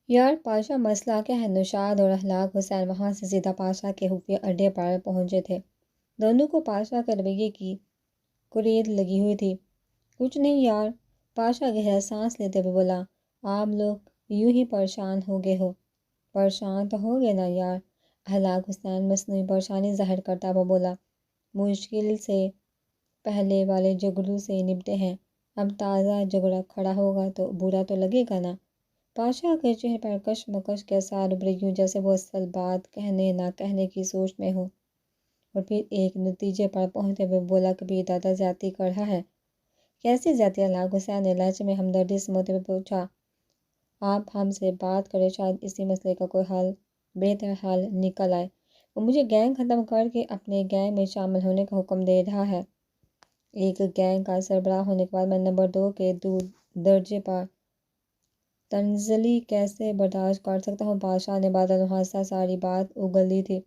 یار پاشا مسئلہ کیا ہے؟ نوشاد اور اخلاق حسین وہاں سے سیدھا پاشا کے خفیہ اڈے پر پہنچے تھے۔ دونوں کو پاشا کے رویے کی کرید لگی ہوئی تھی۔ کچھ نہیں یار، پاشا گہرا سانس لیتے ہوئے بولا، آپ لوگ یوں ہی پریشان ہو گئے ہو۔ پریشان تو ہو گئے نا یار، اخلاق حسین مصنوعی پریشانی ظاہر کرتا ہوا بولا، مشکل سے پہلے والے جھگڑوں سے نمٹے ہیں، اب تازہ جھگڑا کھڑا ہوگا تو برا تو لگے گا نا۔ پاشا کے چہرے پر کشمکش کے آثار ابھرے، یوں جیسے وہ اصل بات کہنے نہ کہنے کی سوچ میں ہو، اور پھر ایک نتیجے پر پہنچتے ہوئے بولا، کبھی دادا زیادتی کر رہا ہے۔ کیسی زیادتی؟ اخلاق حسین نے لہجے میں ہمدردی سموتے ہوئے پوچھا۔ آپ ہم سے بات کریں، شاید اسی مسئلے کا کوئی حل، بہتر حل نکل آئے۔ وہ مجھے گینگ ختم کر کے اپنے گینگ میں شامل ہونے کا حکم دے رہا ہے۔ ایک گینگ کا سربراہ ہونے کے بعد میں نمبر 2 کے درجے پر تنزلی کیسے برداشت کر سکتا ہوں؟ پاشا نے بادل نحاستہ ساری بات اگل دی تھی،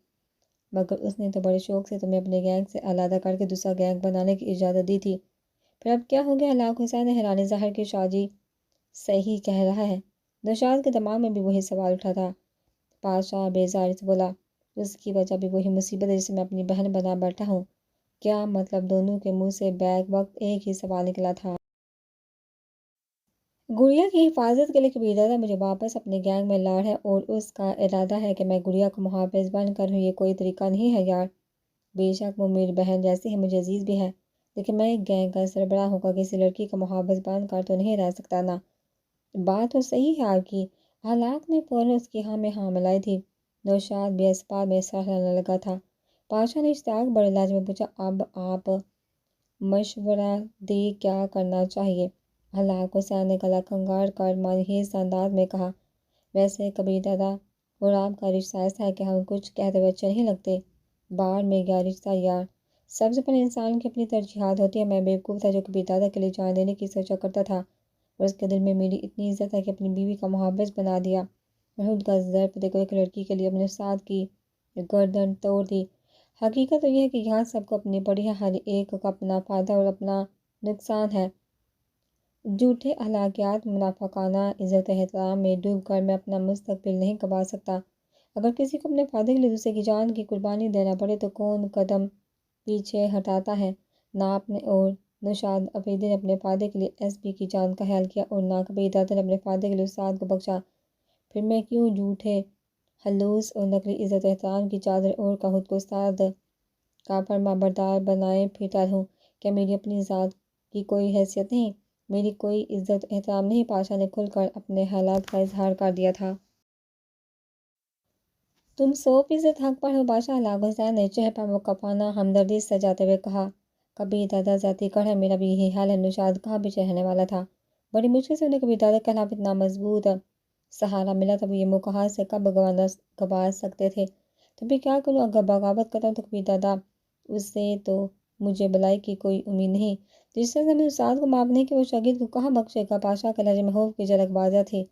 مگر اس نے تو بڑے شوق سے تمہیں اپنے گینگ سے علیحدہ کر کے دوسرا گینگ بنانے کی اجازت دی تھی۔ پھر اب کیا ہو گیا؟ اخلاق حسین نے حیرانی ظاہر کی، شاجی صحیح کہہ رہا ہے۔ نوشاد کے دماغ میں بھی وہی سوال اٹھا تھا۔ پاشا بیزاری سے بولا، اس کی وجہ بھی وہی مصیبت ہے جسے میں اپنی بہن بنا بیٹھا ہوں۔ کیا مطلب؟ دونوں کے منہ سے بیک وقت ایک ہی سوال نکلا تھا۔ گڑیا کی حفاظت کے لیے کبیر دادا مجھے واپس اپنے گینگ میں لا رہا ہے، اور اس کا ارادہ ہے کہ میں گڑیا کا محافظ بن کر ہوں۔ یہ کوئی طریقہ نہیں ہے یار۔ بے شک وہ میری بہن جیسی ہے، مجھے عزیز بھی ہے، لیکن میں ایک گینگ کا سربراہ ہو کر کسی لڑکی کا محافظ بن کر تو نہیں رہ سکتا نا۔ بات تو صحیح ہے آپ کی۔ اخلاق نے فوراً اس کی ہاں میں ہاں ملائی تھی۔ نوشاد بھی اس بات میں سر ہلانے لگا تھا۔ پاشا نے اشتیاق بڑے لہجے میں پوچھا، اب آپ مشورہ دیں کیا کرنا چاہیے؟ اخلاق حسین نے گلا کھنگار کر مانحیس انداز میں کہا، ویسے کبیر دادا اور آپ کا رشتہ ایسا ہے کہ ہم کچھ کہتے ہوئے اچھے نہیں لگتے۔ باہر میں گیا رشتہ یار، سب سے پہلے انسان کی اپنی ترجیحات ہوتی ہیں۔ میں بیوقوف تھا جو کبیر دادا کے لیے جان دینے کی سوچا کرتا تھا، اور اس کے دل میں میری اتنی عزت ہے کہ اپنی بیوی کا محافظ بنا دیا، اور خود کا ضرب دے کر ایک لڑکی کے لیے اپنے ساتھ کی گردن توڑ دی۔ حقیقت تو یہ ہے کہ یہاں سب کو اپنی پڑی ہے، ہر ایک کا اپنا فائدہ اور اپنا نقصان ہے۔ جھوٹے اخلاقیات، منافقانہ عزت و احترام میں ڈوب کر میں اپنا مستقبل نہیں گنوا سکتا۔ اگر کسی کو اپنے فائدے کے لیے دوسرے کی جان کی قربانی دینا پڑے تو کون قدم پیچھے ہٹاتا ہے؟ نہ آپ نے اور نوشاد افریدی نے اپنے فائدے کے لیے ایس پی کی جان کا خیال کیا، اور نہ کبیر دادا نے اپنے فائدے کے لیے استاد کو بخشا۔ پھر میں کیوں جھوٹے خلوص اور نقلی عزت و احترام کی چادر اوڑھ کر خود کو استاد کا فرما بردار بنائے پھرتا رہوں؟ کیا میری اپنی ذات کی کوئی حیثیت نہیں، میری کوئی عزت و احترام نہیں؟ پاشا نے کھل کر اپنے حالات کا اظہار کر دیا تھا۔ تم 100% حق پر ہو بادشاہ، اخلاق حسین نے چہرے پر مکافانہ ہمدردی سجاتے ہوئے کہا۔ کبیر دادا زیادتی کر ہے، میرا بھی یہی حال ہے۔ نوشاد کہاں پیچھے رہنے والا تھا؟ بڑی مشکل سے انہیں کبیر دادا کے خلاف اتنا مضبوط سہارا ملا تھا، وہ یہ موقعات سے کب گنوا سکتے تھے؟ تو پھر کیا کروں؟ اگر بغاوت کرتا ہوں تو کبیر دادا، اس سے تو مجھے بلائی کی کوئی امید نہیں۔ جس طرح سے میں استاد کو معاف نہیں کہ وہ شاگرد کو کہاں بخشے گا؟ پاشا کے لہجے میں خوف کی جھلک واضح تھی۔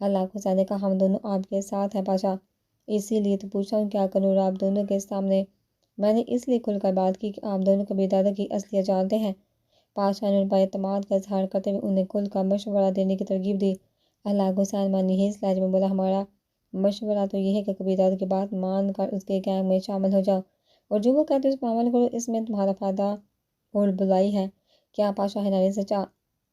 اخلاق حسین نے کہا، ہم دونوں آپ کے ساتھ ہیں پاشا، اسی لیے تو پوچھا ہوں کیا کروں؟ اور آپ دونوں کے سامنے میں نے اس لیے کھل کر بات کی کہ آپ دونوں کبیر دادا کی اصلیت جانتے ہیں۔ پاشا نے ان پر اعتماد کا اظہار کرتے ہوئے انہیں کھل کر مشورہ دینے کی ترغیب دی۔ اخلاق حسین مانحیس لہجے میں بولا، ہمارا مشورہ تو یہ ہے کہ کبیر دادا کی بات مان کر اس کے گینگ میں شامل ہو جاؤ، اور جو وہ کہتے ہیں اس پر عمل کرو، اس میں تمہارا فائدہ اور بھلائی ہے۔ کیا؟ پاشا حیرانی سے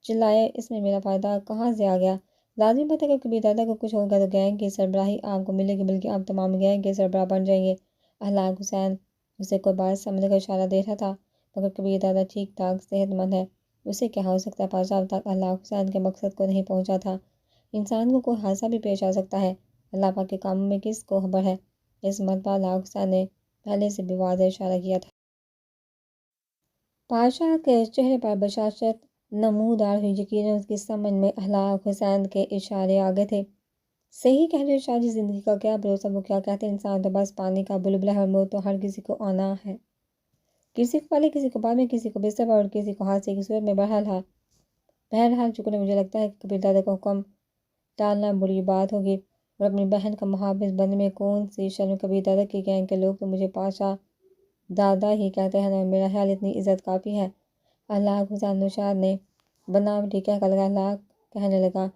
چلائے، اس میں میرا فائدہ کہاں سے آ گیا؟ لازمی بات ہے کہ کبیر دادا کو کچھ ہوگا تو گینگ کی سربراہی آپ کو ملے گی، بلکہ آپ تمام گینگ کے سربراہ بن جائیں گے۔ اخلاق حسین اسے کوئی بات سمجھ کر اشارہ دے رہا تھا، مگر کبیر دادا ٹھیک ٹھاک صحت مند ہے، اسے کیا ہو سکتا ہے؟ پاشا اب تک اخلاق حسین کے مقصد کو نہیں پہنچا تھا۔ انسان کو کوئی حادثہ بھی پیش آ سکتا ہے، اللہ پاک کے کاموں میں کس کو خبر ہے؟ اس مرتبہ اخلاق حسین نے پہلے سے بھی واضح اشارہ کیا تھا۔ پاشا کے چہرے پر بشاشت نمودار ہوئی، یقیناً اس کی سمجھ میں اخلاق حسین کے اشارے آ گئے تھے۔ صحیح کہہ رہے ہو شاہ جی، زندگی کا کیا بھروسہ؟ وہ کیا کہتے ہیں، انسان تو بس پانی کا بلبلہ ہے، اور موت تو ہر کسی کو آنا ہے، کسی کو پہلے کسی کو بعد میں، کسی کو بستر پر اور کسی کو حادثے کی صورت میں۔ بہرحال چونکہ مجھے لگتا ہے کہ کبیر دادا کا حکم ٹالنا بری بات ہوگی، اور اپنی بہن کا محافظ بننے میں کون سی شرم؟ کبیر دادا کے گینگ کے لوگ تو مجھے پاشا دادا ہی کہتے ہیں، اور میرا خیال اتنی عزت کافی ہے۔ اخلاق حسین نوشاد نے بناوٹی کہہ کر اخلاق کہنے لگا،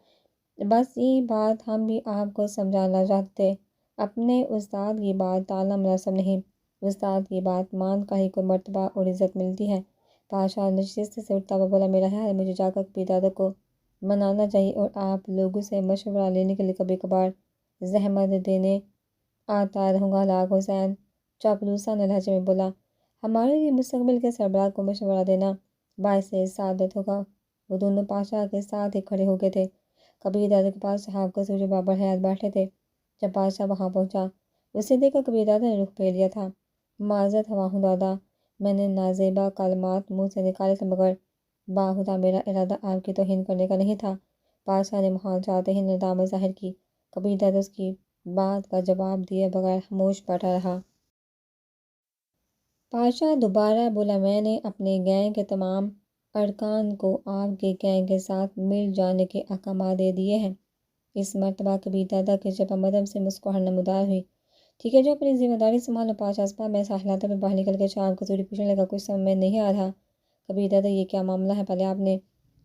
بس یہ بات ہم بھی آپ کو سمجھانا چاہتے تھے۔ اپنے استاد کی بات ٹالنا مناسب نہیں، استاد کی بات مان کر ہی کوئی مرتبہ اور عزت ملتی ہے۔ پاشا نشست سے اٹھتا ہوا بولا، میرا خیال ہے مجھے جا کر کبھی دادا کو منانا چاہیے اور آپ لوگوں سے مشورہ لینے کے لیے کبھی کبھار زحمت دینے آتا رہوں گا۔ لاکھ حسین چاپلوسانہ لہجے میں بولا، ہمارے لیے مستقبل کے سربراہ کو مشورہ دینا باعث سعادت ہوگا۔ وہ دونوں پاشا کے ساتھ ہی کھڑے ہو گئے تھے۔ کبیر دادا کے پاس صاحب کا سوجے بابر حیات بیٹھے تھے۔ جب پاشا وہاں پہنچا، اسے دیکھ کر کبیر دادا نے رخ پھیر لیا تھا۔ معذرت خواہ ہوں دادا، میں نے نازیبا کلمات منہ سے نکالے تھے، مگر باخدا میرا ارادہ آپ کی توہین کرنے کا نہیں تھا۔ پاشا نے محال چاہتے ہی ندامت ظاہر کی۔ کبیر دادا اس کی بات کا جواب دیے بغیر خاموش بیٹھا رہا۔ پاشا دوبارہ بولا، میں نے اپنے گینگ کے تمام ارکان کو آپ کے گینگ کے ساتھ مل جانے کے احکامات دے دیے ہیں۔ اس مرتبہ کبیر دادا کے جبہ مدم سے مسکراہٹ نمودار ہوئی۔ ٹھیک ہے، جو اپنی ذمہ داری سنبھالو۔ پاشا اسپا میں ساحلات میں باہر نکل کے شام کسوری پوچھنے لگا، کچھ سمجھ میں نہیں آ رہا کبیر دادا، یہ کیا معاملہ ہے؟ پہلے آپ نے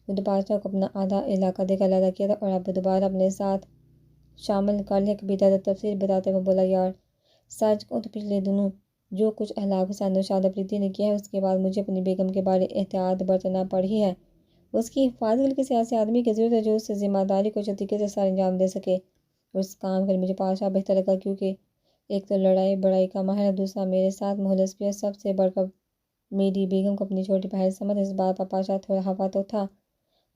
خود پاشا کو اپنا آدھا علاقہ دے کر علیحدہ کیا تھا اور اب دوبارہ اپنے ساتھ شامل کر لیا۔ کبیر دادا تفصیل بتاتے ہوئے بولا، یار سچ کہوں تو پچھلے دنوں جو کچھ اخلاق حسین نوشاد افریدی نے کیا ہے، اس کے بعد مجھے اپنی بیگم کے بارے احتیاط برتنا پڑی ہے۔ اس کی حفاظت کے لیے کسی ایسے آدمی کی ضرورت ہے جو اس سے ذمہ داری کو اچھے طریقے سے سر انجام دے سکے۔ اس کام کے لیے مجھے پاشا بہتر لگا، کیونکہ ایک تو لڑائی بڑائی کا ماہر ہے، دوسرا میرے ساتھ مخلص بھی ہے، سب سے بڑھ کر میری بیگم کو اپنی چھوٹی بہن سمجھ۔ اس بات پر پاشا تھوڑا خفا تو تھا،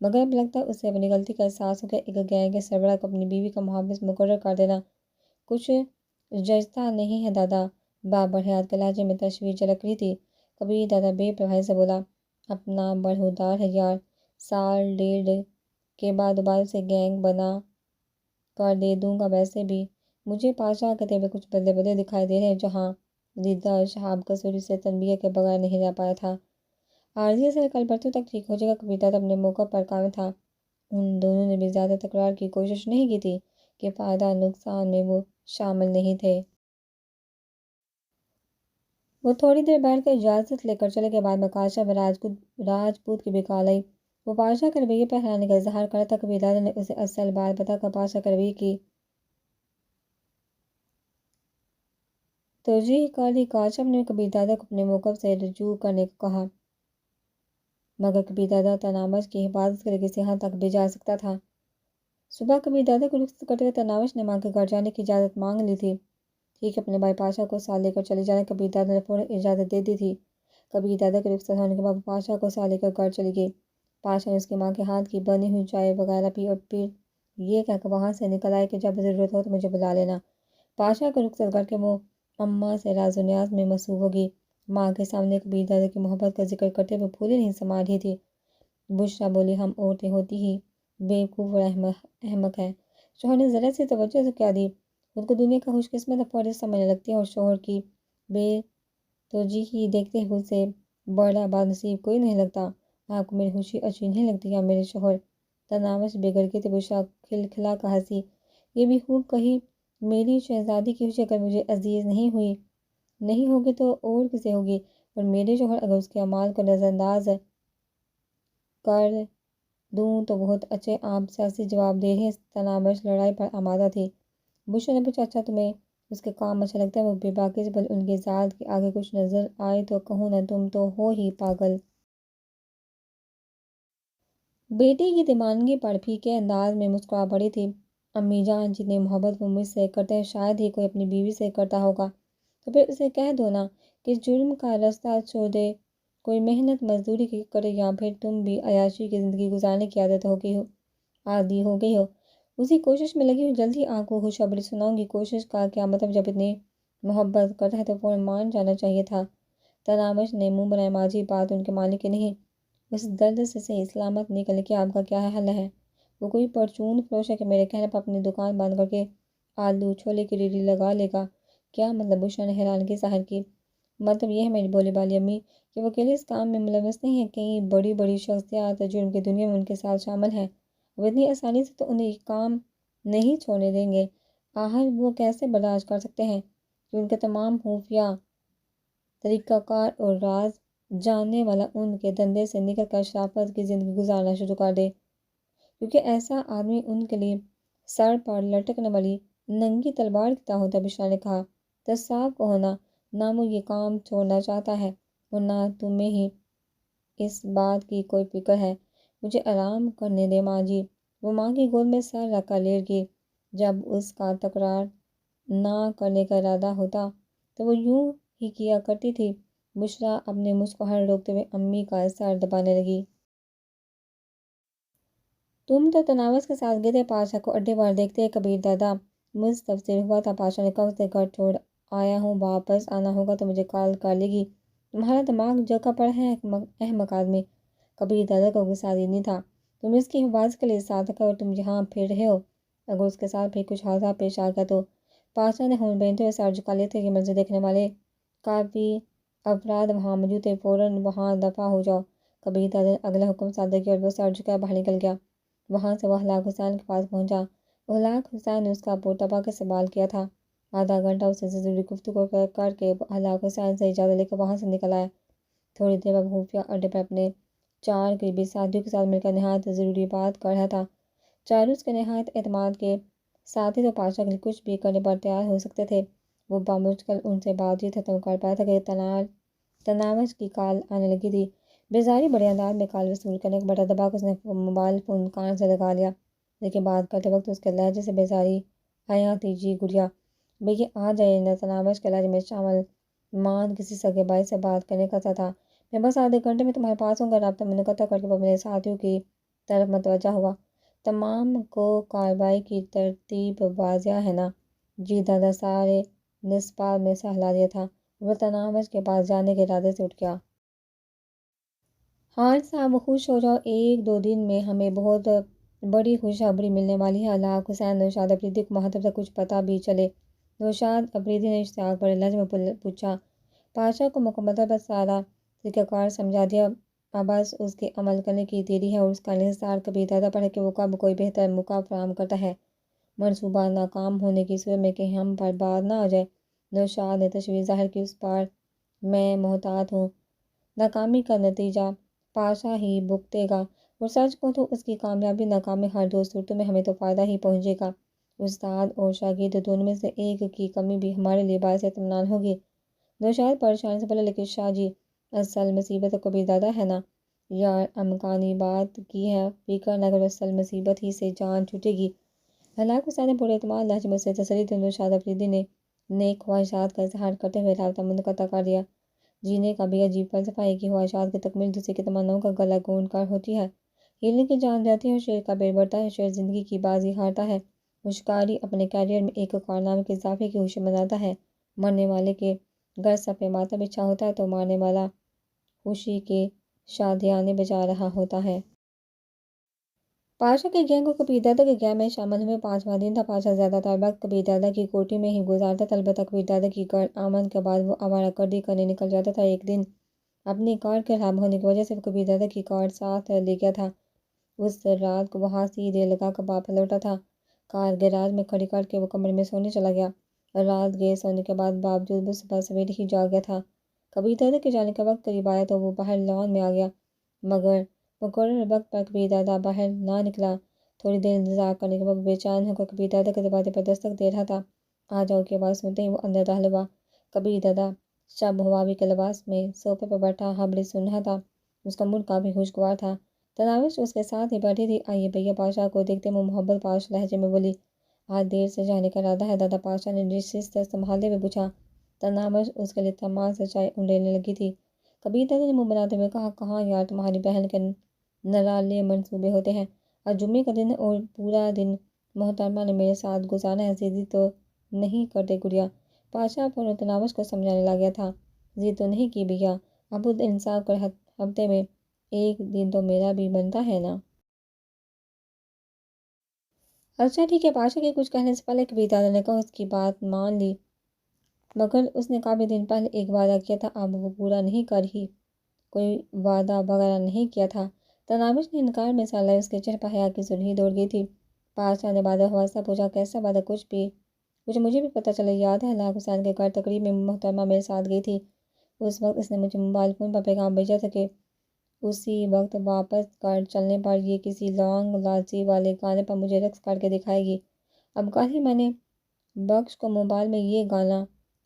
مگر اب لگتا ہے اسے اپنی غلطی کا احساس ہو گیا۔ ایک گینگ کے سربراہ کو اپنی بیوی کا محافظ مقرر کر دینا کچھ جچتا نہیں ہے دادا۔ بابر حیات کے لہجے میں تشویش جھلک رہی تھی۔ کبیر دادا بے پرواہی سے بولا، اپنا بڑھودار ہے یار، سال ڈیڑھ کے بعد دوبارہ سے گینگ بنا کر دے دوں گا۔ ویسے بھی مجھے پاشا کے تیور کچھ بدلے بدلے دکھائی دے رہے ہیں، جہاں لیڈر شہاب کسوری سے تنبیہ کے بغیر نہیں رہ پایا تھا۔ عارضی اثر کل پرسوں تک ٹھیک ہو جائے گا۔ کبیر دادا اپنے موقع پر کامل تھا۔ ان دونوں نے بھی زیادہ تکرار کی کوشش نہیں کی تھی کہ فائدہ نقصان میں وہ شامل نہیں تھے۔ وہ تھوڑی دیر بیٹھ کر اجازت لے کر چلے گئے۔ بعد میں کاشف راجپوت کی بھی کال آئی۔ وہ پاشا کے رویے پر حیرانی کا اظہار کر رہا تھا۔ کبیر دادا نے اسے اصل بات بتا کر پاشا کے رویے کی توجیح کر دی۔ کاشف نے کبیر دادا کو اپنے موقف سے رجوع کرنے کو کہا، مگر کبیر دادا تناوش کی حفاظت کے لیے کسی حد تک بھی جا سکتا تھا۔ صبح کبیر دادا کو رخصت کرتے ہوئے تناوش نے ماں کے گھر جانے کی اجازت مانگ لی تھی۔ ٹھیک ہے، اپنے بھائی پاشا کو ساتھ لے کر چلے جانا۔ کبیر دادا نے فوراً اجازت دے دی تھی۔ کبیر دادا کے رخصت ہونے کے بعد پاشا کو ساتھ لے کر گھر چلی گئی۔ پاشا نے اس کی ماں کے ہاتھ کی بنی ہوئی چائے وغیرہ پی اور پھر یہ کہہ کر وہاں سے نکل آئے کہ جب ضرورت ہو تو مجھے بلا لینا۔ پاشا کو رخصت کر کے وہ اماں سے راز و نیاز میں مصروف ہوگی۔ ماں کے سامنے کبیر دادا کی محبت کا ذکر کرتے ہوئے پھولے نہیں سما رہی تھی۔ بشریٰ بولی، ہم عورتیں ہوتی ہی بیوقوف اور احمق ہیں۔ شوہر نے ذرا سی توجہ سے کیا دی، خود کو دنیا کا خوش قسمت افراد سمجھنے لگتی ہے اور شوہر کی بے توجہی دیکھتے ہوئے اسے بڑا بد نصیب کوئی نہیں لگتا۔ آپ کو میری خوشی اچھی نہیں لگتی یا میرے شوہر؟ تناوش بگڑ گئی تھی۔ بشریٰ کھلکھلا کر ہنسی، یہ بھی خوب کہی، میری شہزادی کی خوشی اگر مجھے عزیز نہیں ہوگی تو اور کسے ہوگی؟ اور میرے شوہر اگر اس کے اعمال کو نظر انداز کر دوں تو بہت اچھے۔ آپ سیاسی جواب دے رہی ہیں۔ تناوش لڑائی پر آمادہ تھی۔ بشریٰ نے پوچھا، اچھا تمہیں اس کے کام اچھا لگتا ہے؟ وہ بے باکی سے بولی، ان کی ذات کے آگے کچھ نظر آئے تو کہوں نہ، تم تو ہو ہی پاگل۔ بیٹی کی دیوانگی پر پھیکے انداز میں مسکرا پڑی تھی۔ امی جان، جتنی محبت وہ مجھ سے کرتے ہیں شاید ہی کوئی اپنی بیوی سے کرتا ہوگا، تو پھر اسے کہہ دو نا کہ جرم کا راستہ چھوڑ دے، کوئی محنت مزدوری کرے، یا پھر تم بھی عیاشی کی زندگی گزارنے کی عادی ہو گئی ہو۔ اسی کوشش میں لگی ہو، جلد ہی آپ کو خوشخبری سناؤں گی۔ کوشش کا کیا مطلب، جب اتنی محبت کرتا ہے تو فوراً مان جانا چاہیے تھا۔ تناوش نے منہ بنائے، ماضی بات ان کے مالک کی نہیں، اس درد سے صحیح سلامت نکل کے آپ کا کیا حل ہے؟ وہ کوئی پرچون فروش ہے کہ میرے کہنے پر اپنی دکان بند کر کے آلو چھولے کی ریڑھی لگا لے گا؟ کیا مطلب؟ بشریٰ نے حیرانگی ظاہر کی۔ مطلب یہ ہے میری بولی بالی امی کہ وہ اکیلے اس کام میں ملوث نہیں ہیں، کئی بڑی بڑی شخصیات جرم کی دنیا میں ان کے ساتھ شامل ہیں۔ وہ اتنی آسانی سے تو انہیں یہ کام نہیں چھوڑنے دیں گے۔ آخر وہ کیسے برداشت کر سکتے ہیں کہ ان کے تمام خفیہ طریقہ کار اور راز جاننے والا ان کے دھندے سے نکل کر شرافت کی زندگی گزارنا شروع کر دے؟ کیونکہ ایسا آدمی ان کے لیے سر پر لٹکنے والی ننگی تلوار کی طرح ہوتا ہے۔ بشرا نے کہا، تو صاحب کو ہونا نہ وہ یہ کام چھوڑنا چاہتا ہے اور نہ تمہیں ہی اس بات کی کوئی فکر ہے۔ مجھے آرام کرنے دے ماں جی۔ وہ ماں کی گود میں سر رکھ کر لیٹ گئی۔ جب اس کا تکرار نہ کرنے کا ارادہ ہوتا تو وہ یوں ہی کیا کرتی تھی۔ بشرا اپنے مسکراہٹ روکتے ہوئے امی کا سر دبانے لگی۔ تم تو تناوش کے ساتھ گئے تھے پاشا کو اڈے پر دیکھتے کبیر دادا مستفسر ہوا تھا۔ پاشا نے کہا، اسے گھر چھوڑ آیا ہوں، واپس آنا ہوگا تو مجھے کال کر لے گی۔ تمہارا دماغ جگہ پر ہے احمق آدمی۔ کبیر دادا کا غصہ نہیں تھا۔ تم اس کی حفاظت کے لیے ساتھ رکھا اور تم یہاں پھر رہے ہو، اگر اس کے ساتھ پھر کچھ حادثہ پیش آ گیا تو۔ پاشا نے ہون بینتے ہوئے سر جھکا لیتے کہ منظر دیکھنے والے کافی افراد وہاں موجود تھے، فوراً وہاں دفع ہو جاؤ۔ کبیر دادا نے اگلا حکم صادر کیا اور وہ سر جھکائے باہر نکل گیا۔ وہاں سے وہ ہلاک حسین کے پاس پہنچا۔ ہلاک حسین نے اس کا پورتباہ کے سوال کیا تھا۔ آدھا گھنٹہ اس سے ضروری گفتگو کر کے ہلاک حسین سے اجازت لے کر وہاں سے نکل آیا۔ تھوڑی دیر بعد خفیہ اڈے پر اپنے 4 قریبی ساتھیوں کے ساتھ مل کر نہایت ضروری بات کر رہا تھا۔ چاروں اس کے نہایت اعتماد کے ساتھی تو پاشا کے لیے کچھ بھی کرنے پر تیار ہو سکتے تھے۔ وہ بامشکل ان سے بات چیت ختم کر پایا تھا کہ تناوش کی کال آنے لگی تھی۔ بیزاری بڑے انداز میں کال وصول کرنے کا بٹن دبا کر اس نے موبائل فون کان سے لگا لیا، لیکن بات کرتے وقت اس کے لہجے سے بیزاری آیا تھی۔ جی گڑیا بھئی آ جائیے نا۔ تناوش کے لہجے میں شامل مان کسی سگے بھائی سے بات کرنے کا تھا۔ میں بس آدھے گھنٹے میں تمہارے پاس ہوں گا۔ رابطہ منقطع کر کے وہ اپنے ساتھیوں کی طرف متوجہ ہوا۔ تمام کو کارروائی کی ترتیب واضح ہے نا؟ جی دادا سارے نصبات میں سے ہلا دیا تھا۔ وہ تناوش کے پاس جانے کے ارادے سے اٹھ گیا۔ ہاں صاحب خوش ہو جاؤ، 1-2 دن میں ہمیں بہت بڑی خوشخبری ملنے والی ہے۔ ہلاک حسین نوشاد افریدی کو محتب سے کچھ پتہ بھی چلے؟ نوشاد افریدی نے اشتیاق بھرے لہجے میں پوچھا۔ پاشا کو مکمل طور پر سادہ طریقہ کار سمجھا دیا، اب بس اس کے عمل کرنے کی دیری ہے اور اس کا انحصار کبیر دادا پر ہے کہ وہ کب کوئی بہتر موقع فراہم کرتا ہے، منصوبہ ناکام ہونے کی صورت میں کہ ہم پر بار نہ آ جائے۔ نوشاد نے تشویش ظاہر کی، اس پر میں محتاط ہوں، ناکامی کا نتیجہ پاشا ہی بھگتے گا، اور سچ کو تو اس کی کامیابی ناکامی ہر 2 صورتوں میں ہمیں تو فائدہ ہی پہنچے گا۔ استاد اور شاگرد دونوں میں سے ایک کی کمی بھی ہمارے لیے باعث اطمینان ہوگی۔ نوشاد پریشانی سے بولا، لیکن شاہ جی اصل مصیبت تو کبیر دادا ہے نا؟ یار امکانی بات کی ہے، فکر نہ کرو، اصل مصیبت ہی سے جان چھوٹے گی۔ ہلاک حسین نے پورے اعتماد لہجے میں اسے تسلی دی۔ نوشاد افریدی نے نیک خواہشات کا اظہار کرتے ہوئے رابطہ منقطع کر دیا۔ جینے کا بھی عجیب فلسفہ ہے کہ خواہشات کی تکمیل دوسرے کی تمناؤں کا گلا گھونٹ کر ہوتی ہے۔ ہیلنے کی جان جاتی ہے اور شیر کا پیٹ بڑھتا ہے، شیر زندگی کی بازی ہارتا ہے اور شکاری اپنے کیریئر میں ایک کارنامے کے اضافے کی خوشی مناتا ہے۔ مرنے والے کے گھر صف ماتم بچھا ہوتا ہے تو مارنے والا خوشی کے شادیانے بجا رہا ہوتا ہے۔ پاشا کے گینگ کو کبیر دادا کے گینگ میں شامل ہوئے 5واں دن تھا۔ پاشا زیادہ تر وقت کبیر دادا کی کوٹھی میں ہی گزارتا تھا، البتہ کبیر دادا کی گرد آمد کے بعد وہ آوارہ گردی کرنے نکل جاتا تھا۔ ایک دن اپنی کار کے خراب ہونے کی وجہ سے وہ کبیر دادا کی کار ساتھ لے گیا تھا۔ اس رات کو وہاں سیدھے لگا کر واپس لوٹا تھا۔ کار گیراج میں کھڑی کر کے وہ کمرے میں سونے چلا گیا۔ رات گئے سونے کے بعد باوجود وہ صبح سویرے ہی جاگ گیا تھا۔ کبیر دادا کے جانے کا وقت قریب آیا تو وہ باہر لان میں آ گیا، مگر مقررہ وقت پر کبیر دادا باہر نہ نکلا۔ تھوڑی دیر انتظار کرنے کے بعد وہ بے چین ہو کر کبیر دادا کے دروازے پر دستک دے رہا تھا۔ آ جاؤ کی آواز سنتے ہی وہ اندر داخل ہوا۔ کبیر دادا شب ہواوی کے لباس میں صوفے پر بیٹھا خبریں سن رہا تھا۔ اس کا موڈ کافی خوشگوار تھا۔ تناوش اس کے ساتھ ہی بیٹھی تھی۔ آئیے بھیا، پاشا کو دیکھتے وہ محبت پاش لہجے میں بولی۔ آج دیر سے جانے کا ارادہ ہے دادا؟ پاشا نے نشست سنبھالتے ہوئے پوچھا۔ تناوش اس کے لیے تمام سے چائے انڈیلنے لگی تھی۔ کبیر دادا نے منہ بناتے ہوئے کہا، کہاں یار، تمہاری بہن کے نرالے منصوبے ہوتے ہیں۔ آج جمعے کا دن ہے اور پورا دن محترمہ نے میرے ساتھ گزارنا ہے، ضد تو نہیں کرتے گڑیا؟ پاشا فوراً تناوش کو سمجھانے لگ گیا تھا۔ ضد تو نہیں کی بھیا، اب خود انصاف کر، ہفتے میں 1 دن تو میرا بھی بنتا ہے نا۔ اچھا ٹھیک ہے۔ پاشا کے کچھ کہنے سے پہلے کبیر دادا نے کہا، اس کی بات مان لی، مگر اس نے کافی دن پہلے ایک وعدہ کیا تھا، اب وہ پورا نہیں کر ہی کوئی وعدہ وغیرہ نہیں کیا تھا؟ تناوش نے انکار میں سر لائے، اس کے چہرے پر حیا کی سرخی دوڑ گئی تھی۔ پاشا نے بادہ خواستہ پوچھا، کیسا وعدہ؟ کچھ مجھے بھی پتہ چلا۔ یاد ہے ہلاک حسین کے گھر تقریب میں محترمہ میرے ساتھ گئی تھی، اس وقت اس نے مجھے موبائل فون پر پیغام بھیجا تھا کہ اسی وقت واپس کر چلنے پر یہ کسی لانگ لاچی والے گانے پر مجھے رقص کر کے دکھائے گی۔ اب کل ہی میں نے بخش کو موبائل میں یہ گانا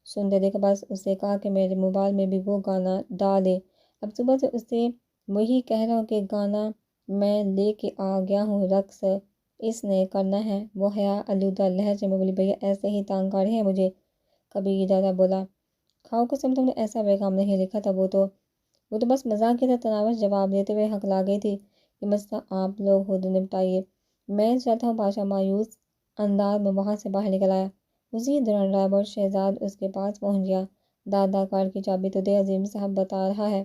سنتے دیکھا، بس اسے کہا کہ میرے موبائل میں بھی وہ گانا ڈالے۔ اب صبح سے اسے وہی کہہ رہا ہوں کہ گانا میں لے کے آ گیا ہوں، رقص اس نے کرنا ہے۔ وہ حیا آلودہ لہجے میں بولی، بھیا ایسے ہی تانگ کر رہے ہیں مجھے۔ کبیر دادا بولا، کھاؤ قسم، تم نے ایسا پیغام نہیں لکھا تھا، وہ تو بس مذاق کی تھا۔ تناوش جواب دیتے ہوئے ہکلا گئی تھی، یہ مسئلہ آپ لوگ خود نپٹائیے، میں چاہتا ہوں۔ پاشا مایوس انداز میں وہاں سے باہر نکل آیا۔ اسی دوران ڈرائیور شہزاد اس کے پاس پہنچ گیا۔ دادا کار کی چابی تو دے، عظیم صاحب بتا رہا ہے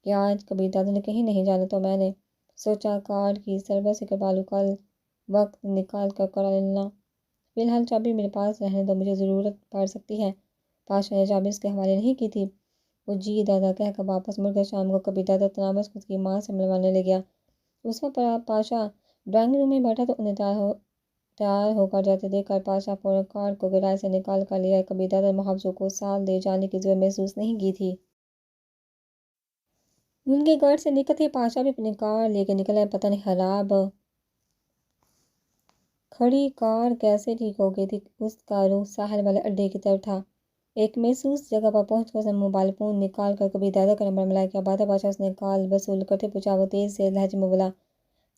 کہ آج کبیر دادا نے کہیں نہیں جانا، تو میں نے سوچا کار کی سروس سے کروا لوں، کل وقت نکال کر کرا لینا۔ فی الحال چابی میرے پاس رہنے دو، مجھے ضرورت پڑ سکتی ہے۔ پاشا نے چابی اس کے حوالے نہیں کی تھی۔ وہ جی دادا کہہ کر واپس مڑ گیا۔ شام کو کبیر دادا تناوش کو اس کی ماں سے ملوانے لے گیا۔ اس وقت پاشا ڈرائنگ روم میں بیٹھا تو انہیں تیار ہو کر جاتے دیکھ کر پاشا فوراً کار کو گراج سے نکال کر لیا۔ کبیر دادا نے محافظوں کو ساتھ لے جانے کی ضرورت محسوس نہیں کی تھی۔ ان کے گھر سے نکلتے ہی پاشا بھی اپنی کار لے کے نکل آیا۔ پتہ نہیں خراب کھڑی کار کیسے ٹھیک ہو گئی تھی۔ اس کا رخ ساحل والے اڈے کی طرف تھا۔ ایک محسوس جگہ پر پہنچ کر اس نے موبائل فون نکال کر کبیر دادا کا نمبر ملایا۔ کیا بات ہے پاشا، اس نے کال وصول کرتے پوچھا۔ وہ تیز سے لہجے میں بولا،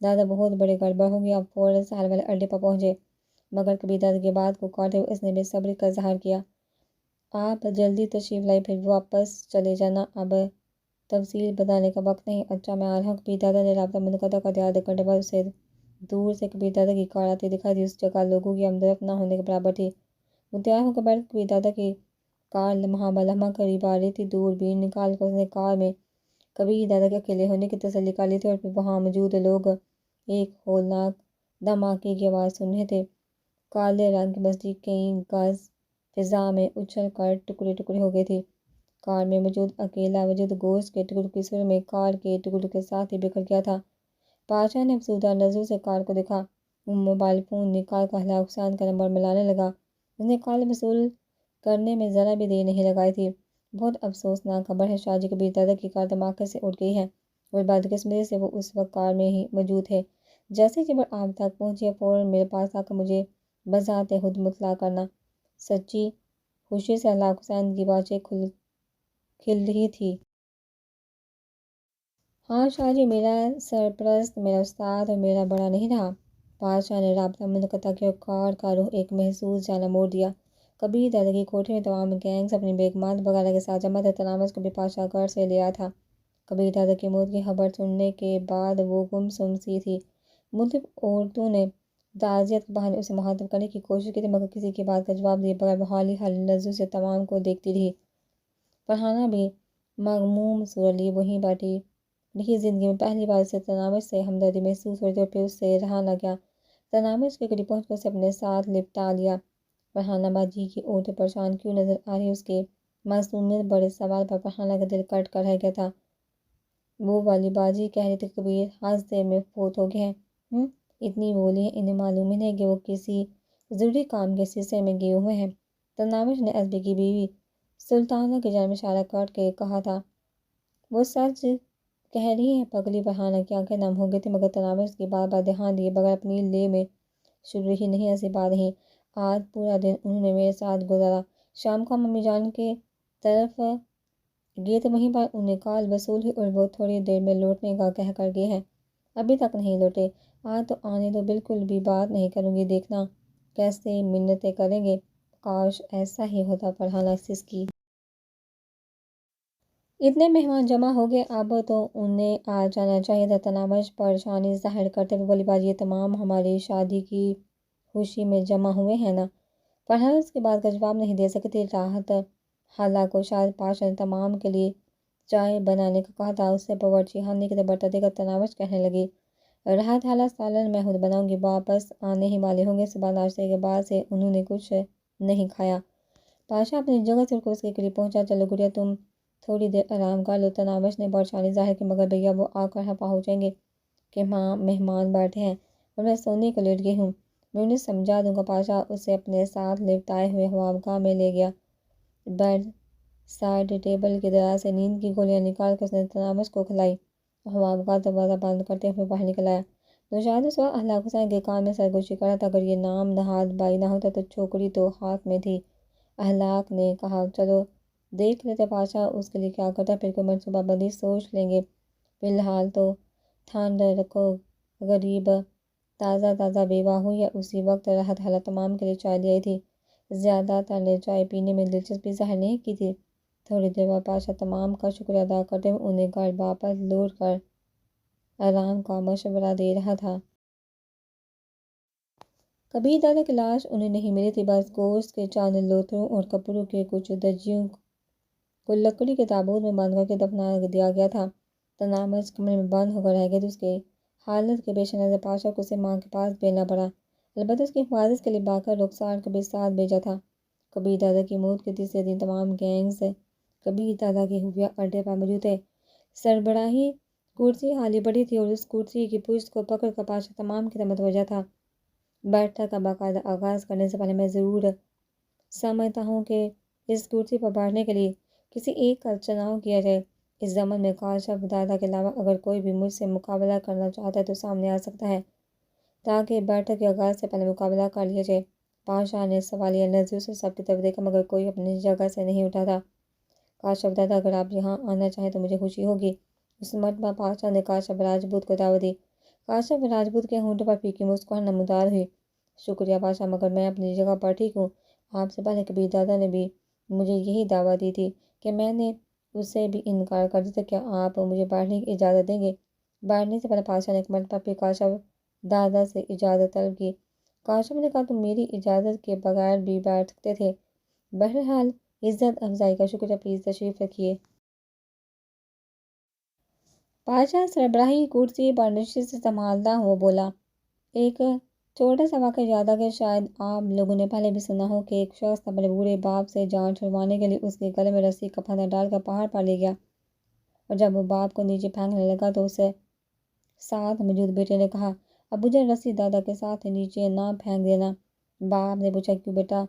دادا بہت بڑی گڑبڑ ہو گئی۔ آپ فوراً ساحل والے اڈے پر پہنچے۔ مگر کبیر دادا کی بات کو کاٹتے ہوئے اس نے بے صبری کا اظہار کیا، آپ جلدی تشریف لائے، پھر واپس چلے جانا، اب تفصیل بتانے کا وقت نہیں۔ اچھا میں آ رہا ہوں۔ کبیر دادا نے رابطہ منقطع کر دیا۔ آدھے گھنٹے بعد اسے دور سے کبیر دادا کی کار آتی دکھائی دی۔ اس جگہ لوگوں کی آمد و رفت نہ ہونے کے برابر تھی۔ وہ تیار ہو کر بیٹھ کبیر دادا کی کار لمحہ بلمحہ قریب آ رہی تھی۔ دوربین نکال کر اس نے کار میں کبیر دادا کے اکیلے ہونے کی تسلی کر لی تھی، اور پھر وہاں موجود لوگ ایک ہولناک دھماکے کی آواز سن رہے تھے۔ کالے رنگ کی بجلی کئی گز فضا میں اچھل کر ٹکڑے ٹکڑے ہو گئی تھی۔ کار میں موجود اکیلا وجود گوشت کے ٹکڑوں کی صورت میں کار کے ٹکڑوں کے ساتھ ہی بکھر گیا تھا۔ پاشا نے افسردہ نظروں سے کار کو دیکھا۔ وہ موبائل فون نکال کر ہلاک حسین کا نمبر ملانے لگا۔ اس نے کال وصول کرنے میں ذرا بھی دیر نہیں لگائی تھی۔ بہت افسوسناک خبر ہے شاہ جی، کبیر دادا کی کار دھماکے سے اٹھ گئی ہے، اور بدقسمتی سے وہ اس وقت کار میں ہی موجود تھے۔ جیسے خبر آپ تک پہنچی ہے فوراً میرے پاس آ کر مجھے بذات خود مطلع کرنا۔ سچی خوشی سے ہلاک حسین کی بانچیں کھل رہی تھی۔ ہاں شاہ جی، میرا سرپرست، میرا استاد اور میرا بڑا نہیں رہا۔ پاشا نے رابطہ منقطع کیا اور کار کا رخ ایک محسوس جانب موڑ دیا۔ کبیر دادا کی کوٹھی میں تمام گینگز اپنی بیگمات وغیرہ کے ساتھ جمع تھے۔ تناوش کو بھی پاشا گھر سے لے آیا تھا۔ کبیر دادا کی موت کی خبر سننے کے بعد وہ گمسم سی تھی۔ مختلف عورتوں نے تعزیت کے بہانے اسے مخاطب کرنے کی کوشش کی تھی، مگر کسی کی بات کا جواب دیے بغیر وہ حالی حالی نظروں سے تمام کو دیکھتی رہی۔ فرحانہ بھی مغموم صورت لیے وہیں بیٹھی رہی۔ زندگی میں پہلی بار اسے تناوش سے ہمدردی محسوس ہو رہی تھی، اور پھر اس سے رہا نہ گیا۔ تناوش کے قریب پہنچ کر اسے اپنے ساتھ لپٹا لیا۔ فرحانہ باجی کی عورتیں پریشان کیوں نظر آ رہی؟ اس کے معصومیت بڑے سوال پر فرحانہ کا دل کٹ کر رہ گیا تھا۔ وہ والی باجی کہہ رہی تھی کہ کبیر حادثے میں فوت ہو گئے ہیں۔ اتنی بولی ہے، انہیں معلوم ہی نہیں کہ وہ کسی ضروری کام کے سلسلے میں گئے ہوئے ہیں۔ تناوش نے ایس پی کی بیوی سلطانہ کی جانب اشارہ کر کے کہا تھا۔ وہ سچ کہہ رہی ہے پگلی۔ فرحانہ کی آنکھیں نم ہو گئی تھی، مگر تناوش کی بات پر دھیان دیے بغیر اپنی لے میں شروع رہی۔ نہیں ایسی بات نہیں، آج پورا دن انہوں نے میرے ساتھ گزارا، شام کو ہم امی جان کے طرف گئے تھے، وہیں پر انہیں کال وصول ہوئی اور وہ تھوڑی دیر میں لوٹنے کا کہہ کر گئے ہیں۔ ابھی تک نہیں لوٹے؟ آج تو آنے دو، بالکل بھی بات نہیں کروں گی، دیکھنا کیسے منتیں کریں گے۔ کاش ایسا ہی ہوتا، فرحانہ سسکی۔ اتنے مہمان جمع ہو گئے، اب تو انہیں آ جانا چاہیے تھا۔ تناوش پریشانی ظاہر کرتے ہوئے بولی، باجی یہ تمام ہماری شادی کی خوشی میں جمع ہوئے ہیں نا؟ فرحانہ اس کی بات کا جواب نہیں دے سکی تھی۔ راحت خالہ کو شاید پاشا نے تمام کے لیے چائے بنانے کا کہا تھا۔ اسے باورچی خانے کی طرف بڑھتا دیکھ کر تناوش کہنے لگی، راحت خالہ سالن میں خود بناؤں گی، واپس آنے ہی والے ہوں گے۔ صبح ناشتے کے بعد سے انہوں نے کچھ نہیں کھایا۔ پاشا اپنی جگہ سے اٹھ کر اس کے قریب پہنچا۔ چلو گڑیا تم تھوڑی دیر آرام کر لو۔ تناوش نے پریشانی ظاہر کی، مگر بھیا وہ آ کر ہپا ہو جائیں گے کہ ماں مہمان بیٹھے ہیں اور میں سونے کو لیٹ گئی ہوں، میں انہیں سمجھا دوں گا۔ پاشا اسے اپنے ساتھ لپٹائے ہوئے خوابگاہ میں لے گیا۔ بیڈ سائڈ ٹیبل کے دراز سے نیند کی گولیاں نکال کر اس نے تناوش کو کھلائی۔ خواب کا دروازہ بند کرتے ہوئے باہر نکل آیا۔ نوشاد اس وقت اخلاق حسین کے کان میں سرگوشی کر رہا تھا، اگر یہ نام نہاد بائی نہ ہوتا تو چھوکری تو ہاتھ میں تھی۔ اخلاق نے کہا، چلو دیکھ لیتے بادشاہ اس کے لیے کیا کرتا ہے، پھر کوئی منصوبہ بندی سوچ لیں گے۔ فی الحال تو ٹھنڈ رکھو۔ غریب تازہ بیوہ ہوئی ہے، اسی وقت راحت حالت تمام کے لیے چائے لے آئی تھی۔ زیادہ تر نے چائے پینے میں دلچسپی ظاہر نہیں کی تھی۔ تھوڑی دیر بعد بادشاہ تمام کا شکریہ ادا کرتے ہوئے انہیں گھر واپس لوٹ کر آرام کا مشورہ دے رہا تھا۔ کبیر دادا کی لاش انہیں نہیں ملی تھی، بس گوشت کے چاند لوتھڑوں اور کپڑوں کے کچھ دجیوں کو لکڑی کے تابوت میں باندھ کر کے دفنا دیا گیا تھا۔ تنامس کمرے میں بند ہو کر رہ گئے تھے۔ اس کے حالت کے پیش نظر بادشاہ کو اسے ماں کے پاس بھیجنا پڑا، البتہ اس کی حفاظت کے لیے باقر رخسار کو بھی ساتھ بھیجا تھا۔ کبیر دادا کی موت کے تیسرے دن تمام گینگز کبیر دادا کے خفیہ اڈے پر موجود تھے۔ سربراہی کرسی خالی پڑی تھی اور اس کرسی کی پشت کو پکڑ کر بادشاہ تمام کی طرف متوجہ تھا۔ بیٹھک کا باقاعدہ آغاز کرنے سے پہلے میں ضرور سمجھتا ہوں کہ اس کرسی پر بیٹھنے کے لیے کسی ایک کا چناؤ کیا جائے۔ اس زمن میں کاشف دادا کے علاوہ اگر کوئی بھی مجھ سے مقابلہ کرنا چاہتا ہے تو سامنے آ سکتا ہے، تاکہ بیٹھک کے آغاز سے پہلے مقابلہ کر لیا جائے۔ بادشاہ نے سوالیہ نظروں سے سب کی طرف دیکھا، مگر کوئی اپنی جگہ سے نہیں اٹھا تھا۔ کاشف دادا، اگر آپ یہاں آنا چاہیں تو مجھے خوشی ہوگی۔ اس مرتبہ بادشاہ نے کاشف راجپوت کو دعوت دی۔ کاشف راجپوت کے ہونٹوں پر پھیکی مسکراہٹ نمودار ہوئی۔ شکریہ بادشاہ، مگر میں اپنی جگہ پر ٹھیک ہوں۔ آپ سے پہلے کبیر دادا نے بھی مجھے یہی دعوت دی تھی کہ میں نے اس سے بھی انکار کر دیا تھا۔ کیا آپ مجھے بیٹھنے کی اجازت دیں گے؟ بیٹھنے سے پہلے بادشاہ نے ایک مرتبہ پھر کاشف دادا سے اجازت طلب کی۔ کاشف نے کہا، تم میری اجازت کے بغیر بھی بیٹھ سکتے تھے۔ بہرحال عزت افزائی کا شکریہ، پلیز تشریف رکھیے۔ بادشاہ سربراہی کرسی پر نشست سنبھالتا ہوا بولا، ایک چھوٹا سا واقعہ یاد آ گیا، شاید آپ لوگوں نے پہلے بھی سنا ہو کہ ایک شخص اپنے بوڑھے باپ سے جان چھڑوانے کے لیے اس کے گلے میں رسی کا پھندا ڈال کر پہاڑ پر لے گیا، اور جب وہ باپ کو نیچے پھینکنے لگا تو اسے ساتھ موجود بیٹے نے کہا، ابو جان رسی دادا کے ساتھ نیچے نہ پھینک دینا۔ باپ نے پوچھا، کیوں بیٹا؟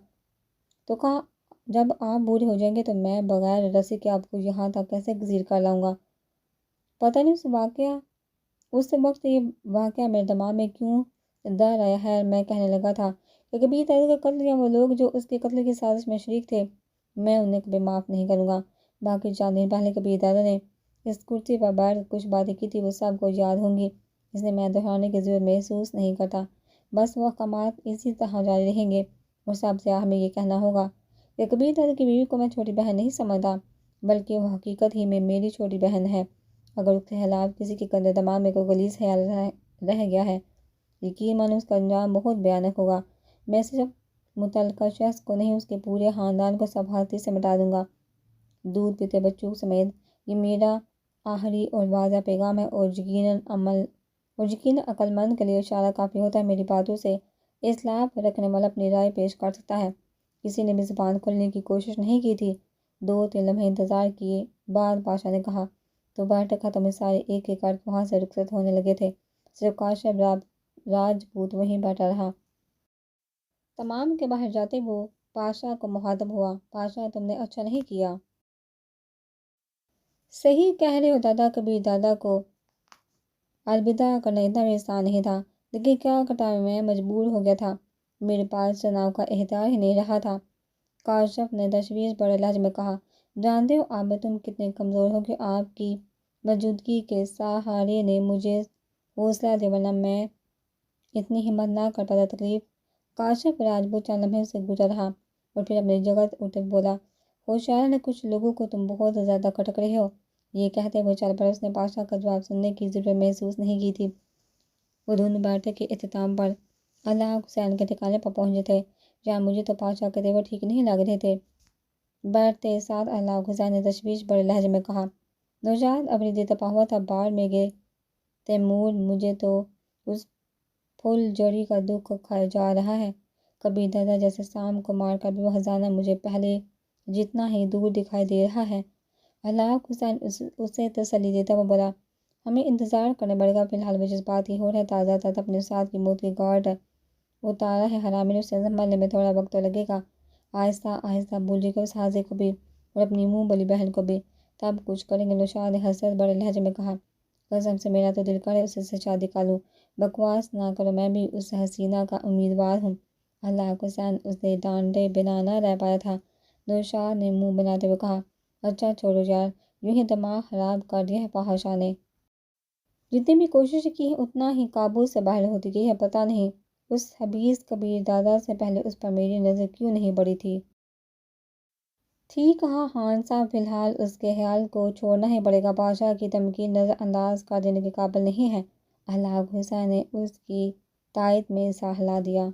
تو کہا، جب آپ بوڑھے ہو جائیں گے تو میں بغیر رسی کے آپ کو یہاں تک کیسے گزیر کر لاؤں گا؟ پتہ نہیں اس وقت یہ واقعہ میرے دماغ میں کیوں در آیا ہے۔ میں کہنے لگا تھا کہ کبیر دادا کا قتل یا وہ لوگ جو اس کے قتل کی سازش میں شریک تھے، میں انہیں کبھی معاف نہیں کروں گا۔ باقی چند دن پہلے کبیر دادا نے اس کرسی پر بیٹھ کر کچھ باتیں کی تھی، وہ سب کو یاد ہوں گی، اس لیے میں دہرانے کی ضرورت محسوس نہیں کرتا۔ بس وہ احکامات اسی طرح جاری رہیں گے، اور سب سے آخر میں یہ کہنا ہوگا کہ کبیر دادا کی بیوی کو میں چھوٹی بہن نہیں سمجھتا، بلکہ وہ حقیقت ہی میں میری چھوٹی بہن ہے۔ اگر اس کے خلاف کسی کے گندے دماغ میں کوئی غلیظ خیال رہ گیا ہے، یقیناً اس کا انجام بہت بھیانک ہوگا۔ میں صرف متعلقہ شخص کو نہیں، اس کے پورے خاندان کو سب ہستی سے مٹا دوں گا، دودھ پیتے بچوں سمیت۔ یہ میرا آخری اور واضح پیغام ہے، اور یقیناً عقل مند کے لیے اشارہ کافی ہوتا ہے۔ میری باتوں سے اختلاف رکھنے والا اپنی رائے پیش کر سکتا ہے۔ کسی نے بھی زبان کھولنے کی کوشش نہیں کی تھی۔ 2-3 لمحے انتظار کیے بعد بادشاہ نے کہا، تو بیٹھک ختم ہوئی، سارے ایک ایک کر کے وہاں سے رخصت ہونے لگے تھے، صرف کاشف راجپوت وہیں بیٹھا رہا۔ تمام کے باہر جاتے وہ بادشاہ کو مخاطب ہوا، بادشاہ تم نے اچھا نہیں کیا۔ صحیح کہہ رہے ہو دادا، کبیر دادا کو الوداع کرنا اتنا بھی آسان نہیں تھا، لیکن کیا کرتا، میں مجبور ہو گیا تھا، میرے پاس چناؤ کا اختیار ہی نہیں رہا تھا۔ کاشف نے تشویش بھرے لہجے میں کہا، جانتے ہو آپ تم کتنے کمزور ہو کہ آپ کی موجودگی کے سہارے نے مجھے حوصلہ دیا، ورنہ میں اتنی ہمت نہ کر پاتا۔ تکلیف کاشف راجپوت چند لمحے سے گزر رہا اور پھر اپنی جگہ اٹھ بولا، ہوشیاران ہے کچھ لوگوں کو تم بہت زیادہ کھٹک رہے ہو۔ یہ کہتے وہ چل پڑا۔ اس نے بادشاہ کا جواب سننے کی ضرورت محسوس نہیں کی تھی۔ وہ دونوں بیٹھک کے اختتام پر اخلاق حسین کے ٹھکانے پر پہنچے تھے، جہاں مجھے تو بادشاہ کے تیور ٹھیک نہیں لگ رہے تھے۔ بیٹھتے ساتھ اخلاق حسین نے تشویش بھرے لہجے میں کہا، نوشاد ابری دل تپا ہوا تھا، باڑ میں گئے تیمور، مجھے تو اس پھول جڑی کا دکھ کھائے جا رہا ہے۔ کبیر دادا جیسے سام کو مار کر بھی وہ خزانہ مجھے پہلے جتنا ہی دور دکھائی دے رہا ہے۔ اخلاق حسین اسے تسلی دیتا وہ بولا، ہمیں انتظار کرنا پڑے گا، فی الحال وہ جذباتی ہو رہا ہے، تازہ اپنے استاد کی موت کی گارڈ اتارا ہے، حرامی نے اسے سنبھلنے میں تھوڑا وقت تو لگے گا۔ آہستہ آہستہ بولی کو اس حاضر کو بھی اور اپنی منہ بولی بہن کو بھی، تب کچھ کریں گے، نوشاد نے حسرت بھرے لہجے میں کہا۔ قسم سے میرا تو دل کرے اسے سے شادی کر لوں۔ بکواس نہ کرو، میں بھی اس حسینہ کا امیدوار ہوں۔ اللہ کو حسین اسے ڈانٹے بنا نہ رہ پایا تھا۔ نوشاد نے منہ بناتے ہوئے کہا، اچھا چھوڑو یار، یوں ہی دماغ خراب کر دیا ہے فاحشہ نے۔ جتنی بھی کوشش کی ہے اتنا ہی قابو سے باہر ہوتی گئی ہے، پتہ نہیں اس حبیث کبیر دادا سے پہلے اس پر میری نظر کیوں نہیں پڑی تھی۔ ٹھیک کہا خان صاحب، فی الحال اس کے خیال کو چھوڑنا ہی پڑے گا، بادشاہ کی تمکین نظر انداز کر دینے کے قابل نہیں ہے۔ اللہ حسین نے اس کی تائید میں سا ہلا دیا۔